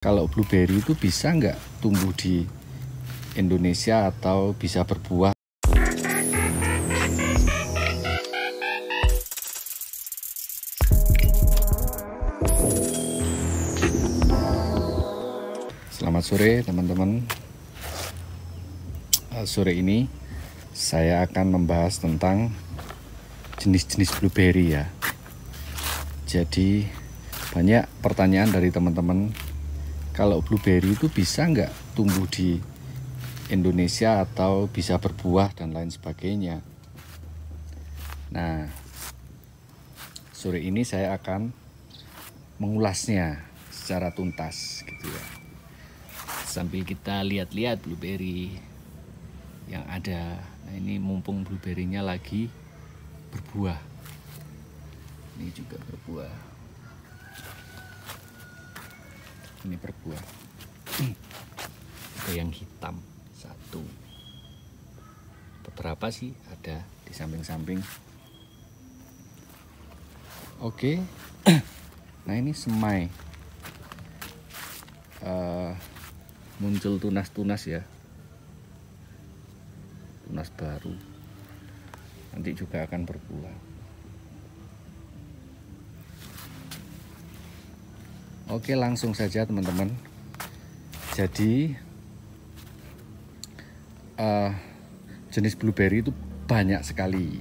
Kalau blueberry itu bisa nggak tumbuh di Indonesia atau bisa berbuah? Selamat sore teman-teman. Sore ini saya akan membahas tentang jenis-jenis blueberry ya. Jadi banyak pertanyaan dari teman-teman, kalau blueberry itu bisa nggak tumbuh di Indonesia atau bisa berbuah dan lain sebagainya. Nah, sore ini saya akan mengulasnya secara tuntas gitu ya. Sambil kita lihat-lihat blueberry yang ada. Nah, ini mumpung blueberry-nya lagi berbuah. Ini juga berbuah. Ini berbuah. Ada yang hitam satu. Beberapa sih ada di samping-samping. Oke. Nah, ini semai. Muncul tunas-tunas ya. Tunas baru. Nanti juga akan berbuah. Oke, langsung saja teman-teman. Jadi jenis blueberry itu banyak sekali,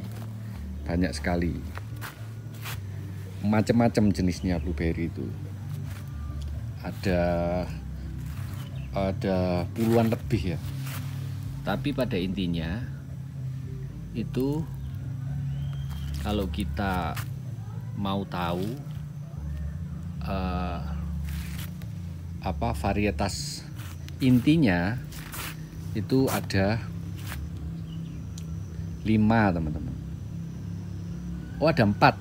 macam-macam jenisnya blueberry itu. Ada puluhan lebih ya. Tapi pada intinya itu kalau kita mau tahu varietas intinya itu ada 5 teman-teman. Oh, ada 4.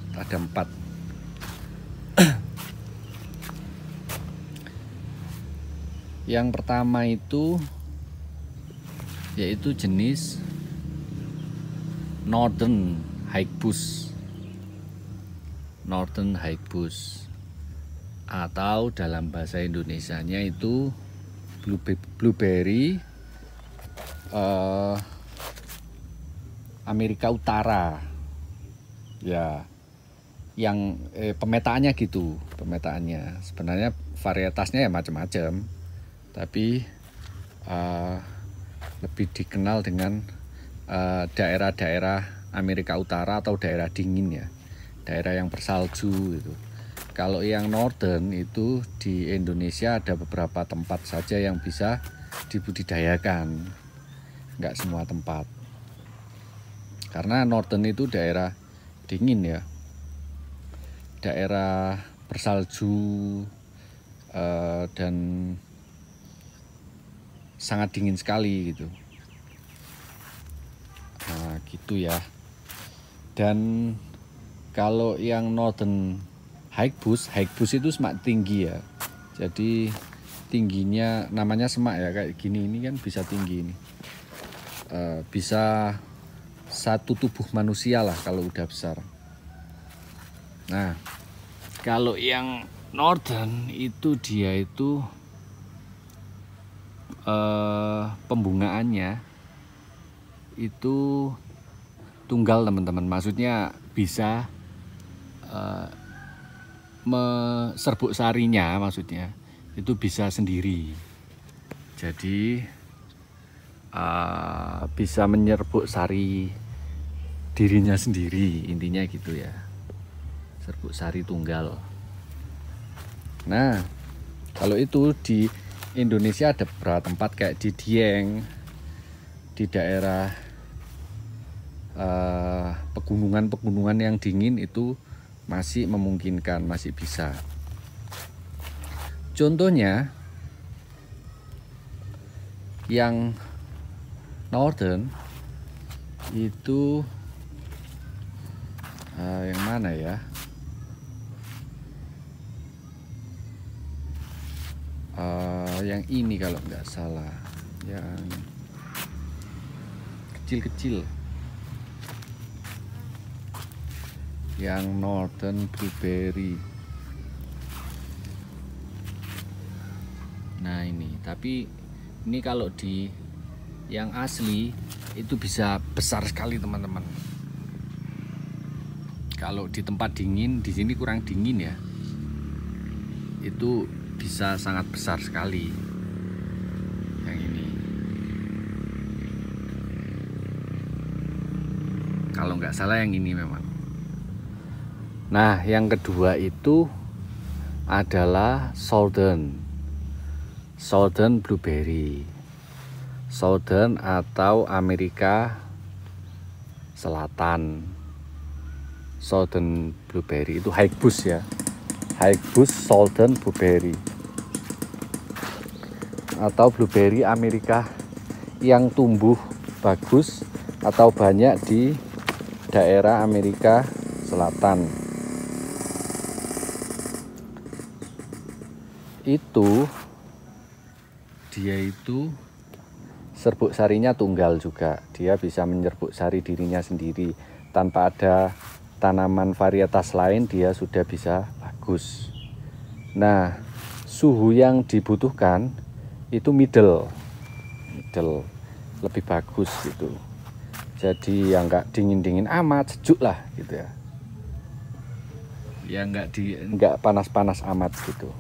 Yang pertama itu yaitu jenis Northern Haigbusch atau dalam bahasa Indonesianya itu blueberry Amerika Utara ya. Yang pemetaannya gitu, sebenarnya varietasnya ya macam-macam, tapi lebih dikenal dengan daerah-daerah Amerika Utara atau daerah dingin ya, daerah yang bersalju gitu. Kalau yang northern itu di Indonesia ada beberapa tempat saja yang bisa dibudidayakan, nggak semua tempat. Karena northern itu daerah dingin ya, daerah bersalju dan sangat dingin sekali gitu. Nah, gitu ya. Dan kalau yang Northern Haigbusch itu semak tinggi ya. Jadi tingginya namanya semak ya, kayak gini, ini kan bisa tinggi ini. Bisa satu tubuh manusia lah kalau udah besar. Nah, kalau yang Northern itu dia itu pembungaannya itu tunggal teman-teman. Maksudnya bisa serbuk sarinya, maksudnya itu bisa sendiri. Jadi bisa menyerbuk sari dirinya sendiri, intinya gitu ya. Serbuk sari tunggal. Nah, kalau itu di Indonesia ada beberapa tempat kayak di Dieng, di daerah pegunungan yang dingin itu masih memungkinkan, masih bisa. Contohnya yang Northern itu yang mana ya? Yang ini kalau nggak salah, yang kecil-kecil, yang Northern blueberry. Nah ini, tapi ini kalau di yang asli itu bisa besar sekali teman-teman. Kalau di tempat dingin, di sini kurang dingin ya, itu bisa sangat besar sekali. Yang ini, kalau nggak salah yang ini memang. Nah yang kedua itu adalah Southern blueberry, Southern atau Amerika Selatan. Southern blueberry itu Hagebus ya, Hagebus Southern blueberry atau blueberry Amerika yang tumbuh bagus atau banyak di daerah Amerika Selatan. Itu dia itu serbuk sarinya tunggal juga, dia bisa menyerbuk sari dirinya sendiri tanpa ada tanaman varietas lain, dia sudah bisa bagus. Nah suhu yang dibutuhkan itu middle lebih bagus gitu, jadi yang nggak dingin amat, sejuk lah gitu ya, ya nggak panas amat gitu.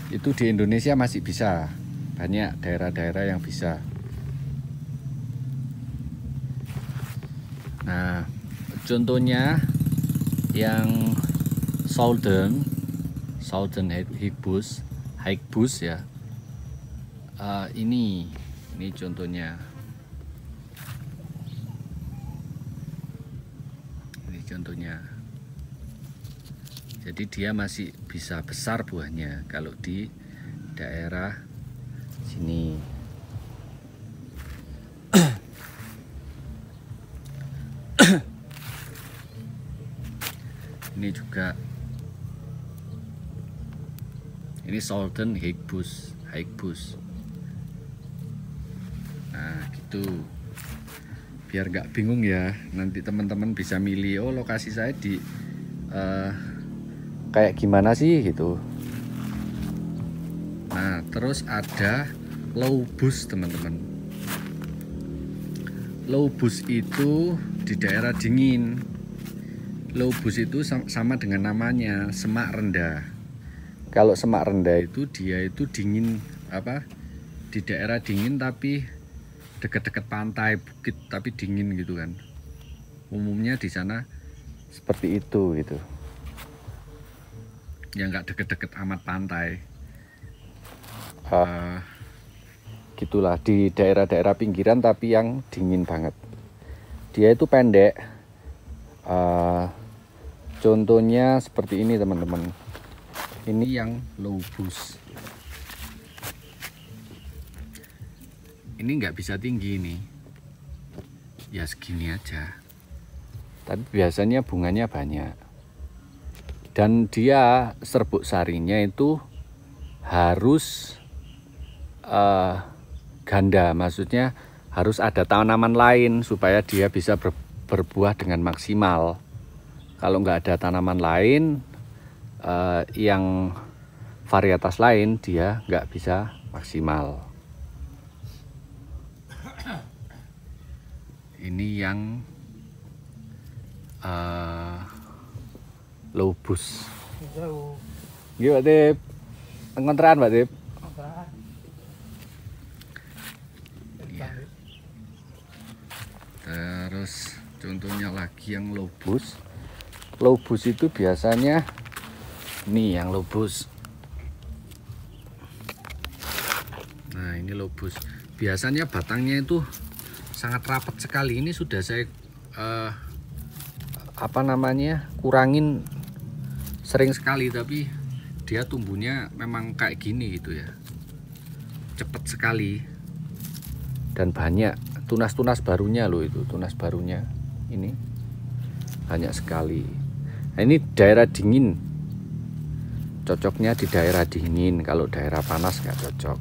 Itu di Indonesia masih bisa, banyak daerah-daerah yang bisa. Nah contohnya yang Southern Hagebus ya, ini contohnya, jadi dia masih bisa besar buahnya kalau di daerah sini. Ini juga, ini Southern Hagebus. Nah gitu, biar nggak bingung ya, nanti teman-teman bisa milih, oh lokasi saya di kayak gimana sih gitu. Nah terus ada Lowbush teman-teman. Lowbush itu di daerah dingin. Lowbush itu sama dengan namanya, semak rendah. Kalau semak rendah itu dia itu dingin, di daerah dingin tapi dekat-dekat pantai, bukit tapi dingin gitu kan. Umumnya di sana seperti itu gitu. Yang nggak deket-deket amat pantai. Gitulah di daerah-daerah pinggiran tapi yang dingin banget. Dia itu pendek. Contohnya seperti ini teman-teman. Ini yang Lowbush. Ini nggak bisa tinggi nih. Ya segini aja. Tapi biasanya bunganya banyak. Dan dia serbuk sarinya itu harus ganda, maksudnya harus ada tanaman lain supaya dia bisa berbuah dengan maksimal. Kalau nggak ada tanaman lain yang varietas lain, dia nggak bisa maksimal. Ini yang Lowbush. Gimana Dip? Pengontran Mbak Dip? Ya. Terus contohnya lagi yang Lowbush. Lowbush itu biasanya nih yang Lowbush. Nah ini Lowbush. Biasanya batangnya itu sangat rapat sekali. Ini sudah saya kurangin sering sekali, tapi dia tumbuhnya memang kayak gini gitu ya, cepet sekali dan banyak tunas-tunas barunya loh. Itu tunas barunya ini banyak sekali. Nah, ini daerah dingin, cocoknya di daerah dingin, kalau daerah panas nggak cocok.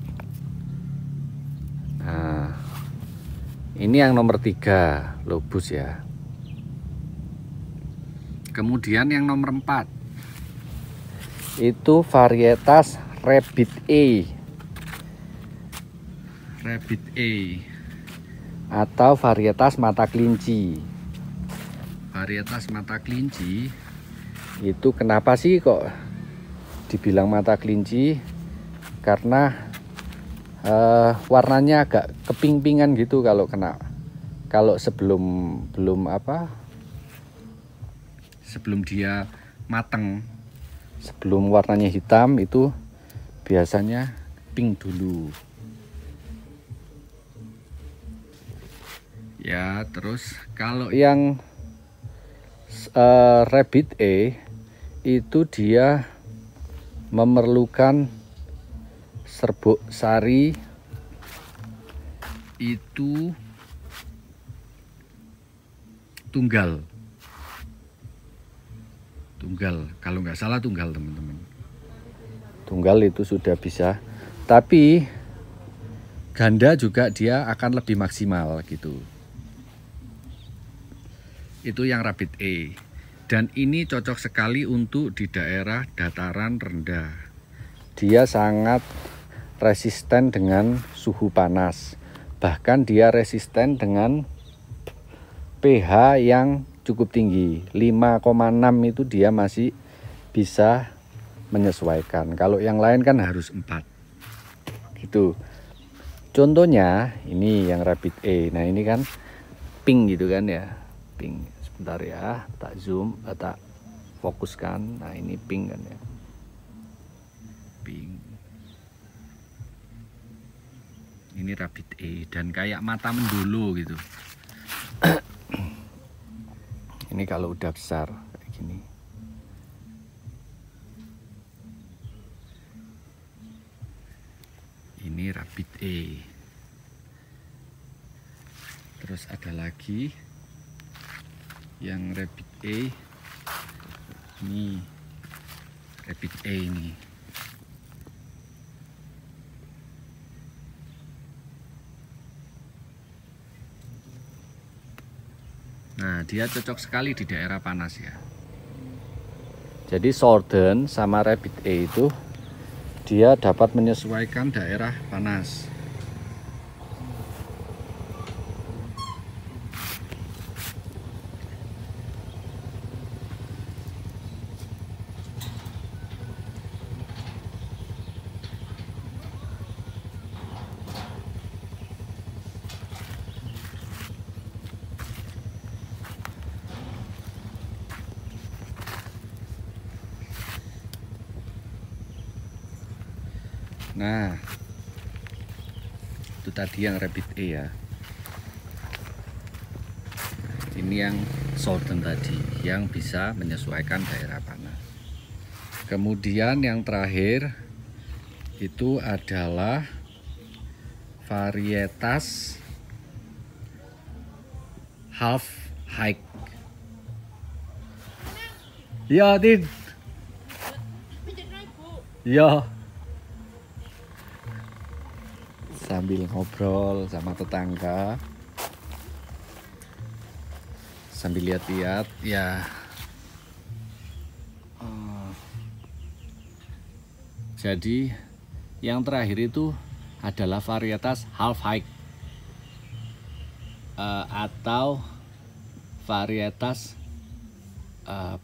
Nah ini yang nomor 3 Lowbush ya. Kemudian yang nomor 4 itu varietas Rabbit A. Rabbit A atau varietas mata kelinci. Varietas mata kelinci itu kenapa sih kok dibilang mata kelinci? Karena warnanya agak keping-pingan gitu kalau kena. Kalau sebelum dia mateng, sebelum warnanya hitam itu biasanya pink dulu. Ya, terus kalau yang Rabbit A itu dia memerlukan serbuk sari itu tunggal, kalau nggak salah tunggal, teman-teman. Tunggal itu sudah bisa, tapi ganda juga dia akan lebih maksimal gitu. Itu yang Rabbit A. Dan ini cocok sekali untuk di daerah dataran rendah. Dia sangat resisten dengan suhu panas. Bahkan dia resisten dengan pH yang cukup tinggi. 5,6 itu dia masih bisa menyesuaikan. Kalau yang lain kan harus 4. Gitu. Contohnya ini yang Rabbit A. Nah, ini kan pink gitu kan ya. Pink. Sebentar ya, tak zoom, tak fokuskan. Nah, ini pink kan ya. Pink. Ini Rabbit A dan kayak mata mendolo gitu. Ini kalau udah besar kayak gini. Ini Rabbit A. Terus ada lagi yang Rabbit A. Ini Rabbit A ini. Nah, dia cocok sekali di daerah panas ya. Jadi Southern sama Rabbit A itu dia dapat menyesuaikan daerah panas. Nah, itu tadi yang Rabbit A ya. Ini yang Southern tadi, yang bisa menyesuaikan daerah panas. Kemudian yang terakhir itu adalah varietas Half Hike. Ya, Tin. Ya. Sambil ngobrol sama tetangga, sambil lihat-lihat ya. Jadi yang terakhir itu adalah varietas Half Hike atau varietas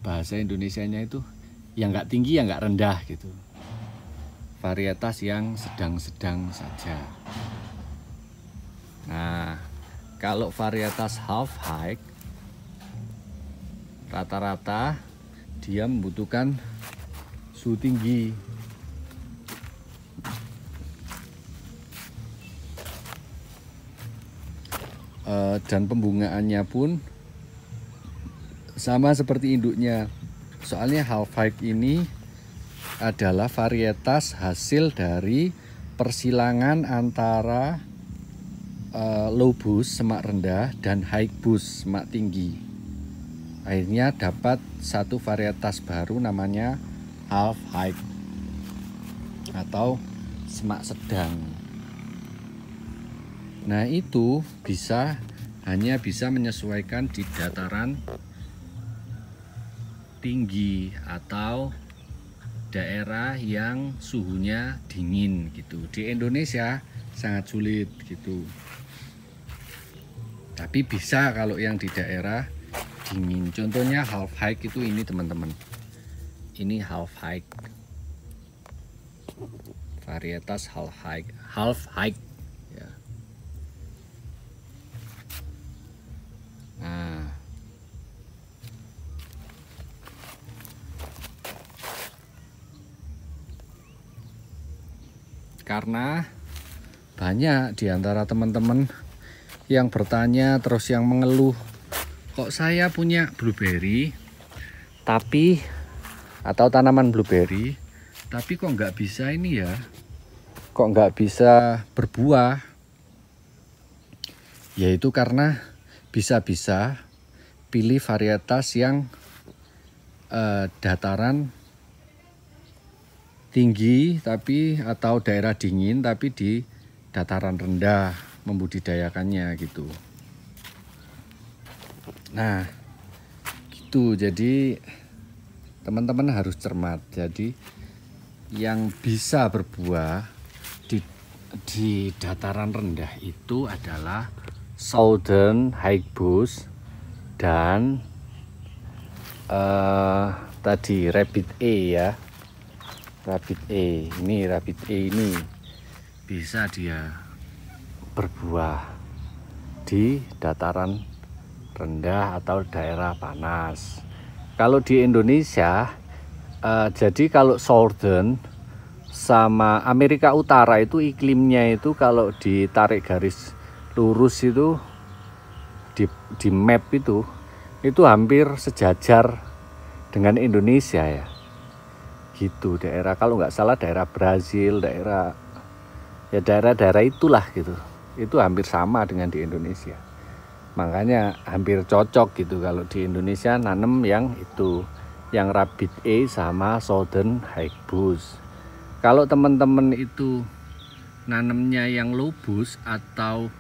bahasa Indonesianya itu yang nggak tinggi yang nggak rendah gitu. Varietas yang sedang-sedang saja. Nah, kalau varietas Half Hike rata-rata dia membutuhkan suhu tinggi. Dan pembungaannya pun sama seperti induknya. Soalnya Half Hike ini adalah varietas hasil dari persilangan antara low boost semak rendah dan high boost semak tinggi. Akhirnya dapat satu varietas baru namanya Half Hike atau semak sedang. Nah, itu hanya bisa menyesuaikan di dataran tinggi atau daerah yang suhunya dingin gitu. Di Indonesia sangat sulit gitu. Tapi bisa kalau yang di daerah dingin. Contohnya half high itu ini teman-teman. Ini half high. Varietas half high ya. Nah, karena banyak di antara teman-teman yang bertanya terus yang mengeluh, kok saya punya blueberry tapi atau tanaman blueberry tapi kok nggak bisa ini ya, kok nggak bisa berbuah. Yaitu karena bisa-bisa pilih varietas yang dataran tinggi tapi atau daerah dingin tapi di dataran rendah membudidayakannya gitu. Nah, gitu. Jadi teman-teman harus cermat. Jadi yang bisa berbuah di dataran rendah itu adalah Southern Haigbush dan tadi Rabbit A ya. Rabbit A ini bisa dia berbuah di dataran rendah atau daerah panas. Kalau di Indonesia jadi kalau Southern sama Amerika Utara itu iklimnya itu kalau ditarik garis lurus itu di map itu hampir sejajar dengan Indonesia ya. Gitu, daerah kalau nggak salah daerah Brazil, daerah-daerah itulah gitu. Itu hampir sama dengan di Indonesia. Makanya hampir cocok gitu kalau di Indonesia nanem yang itu, yang Rabbit A sama Southern Haigbush. Kalau teman-teman itu nanemnya yang Lobus atau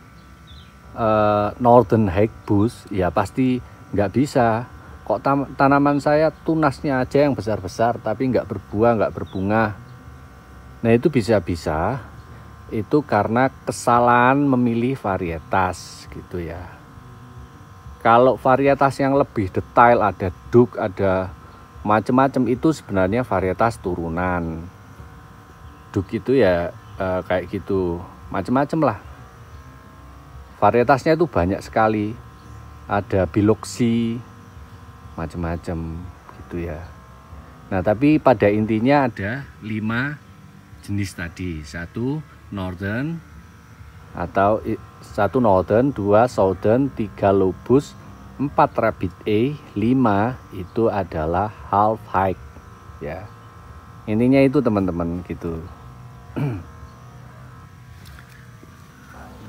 Northern Haigbush ya pasti nggak bisa. Kok tanaman saya tunasnya aja yang besar-besar tapi nggak berbuah, nggak berbunga. Nah itu bisa-bisa itu karena kesalahan memilih varietas gitu ya. Kalau varietas yang lebih detail ada Duke, ada macam-macam itu sebenarnya varietas turunan. Duke itu ya kayak gitu, macam-macam lah. Varietasnya itu banyak sekali. Ada Biloxi, macam-macam gitu ya. Nah tapi pada intinya ada 5 jenis tadi. 1 Northern, 2 Southern, 3 Lobus, 4 Rabbit A, 5 itu adalah half high ya. Intinya itu teman-teman gitu.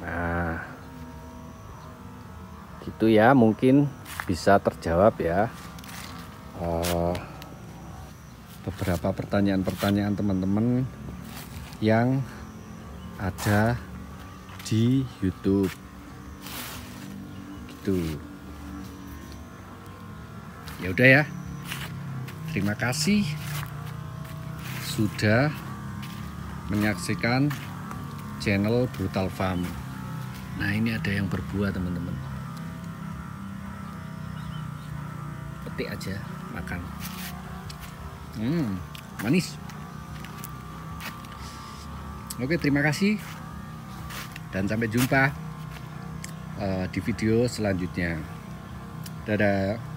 Nah gitu ya, mungkin bisa terjawab ya beberapa pertanyaan-pertanyaan teman-teman yang ada di YouTube gitu. Ya udah ya, terima kasih sudah menyaksikan channel Brutal Farm. Nah ini ada yang berbuah teman-teman, petik aja makan. Manis. Oke, terima kasih dan sampai jumpa di video selanjutnya. Dadah.